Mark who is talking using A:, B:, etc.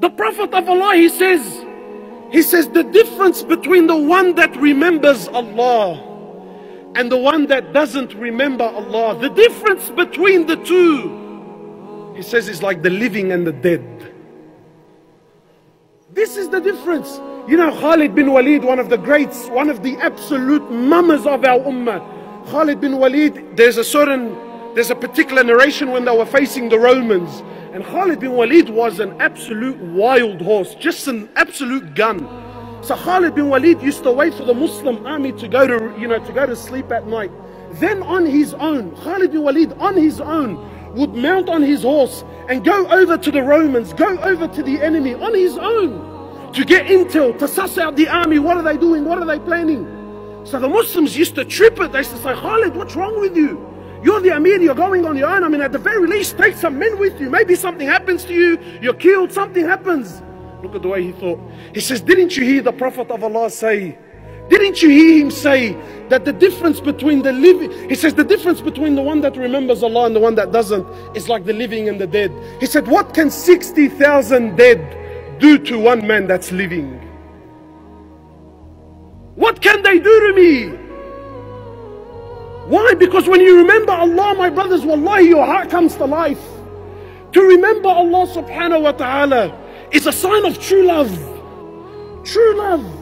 A: The Prophet of Allah, he says the difference between the one that remembers Allah and the one that doesn't remember Allah, the difference between the two, he says, is like the living and the dead. This is the difference. You know, Khalid bin Walid, one of the greats, one of the absolute mamas of our ummah. Khalid bin Walid, there's a particular narration when they were facing the Romans. And Khalid bin Walid was an absolute wild horse, just an absolute gun. So Khalid bin Walid used to wait for the Muslim army to go to sleep at night. Then on his own, Khalid bin Walid on his own would mount on his horse and go over to the Romans, go over to the enemy on his own to get intel, to suss out the army. What are they doing? What are they planning? So the Muslims used to trip it. They used to say, Khalid, what's wrong with you? You're the Amir, you're going on your own. I mean, at the very least, take some men with you. Maybe something happens to you, you're killed, something happens. Look at the way he thought. He says, didn't you hear the Prophet of Allah say, didn't you hear him say that the difference between the living, he says the difference between the one that remembers Allah and the one that doesn't is like the living and the dead. He said, what can 60,000 dead do to one man that's living? What can they do to me? Why? Because when you remember Allah, my brothers, wallahi, your heart comes to life. To remember Allah subhanahu wa ta'ala is a sign of true love. True love.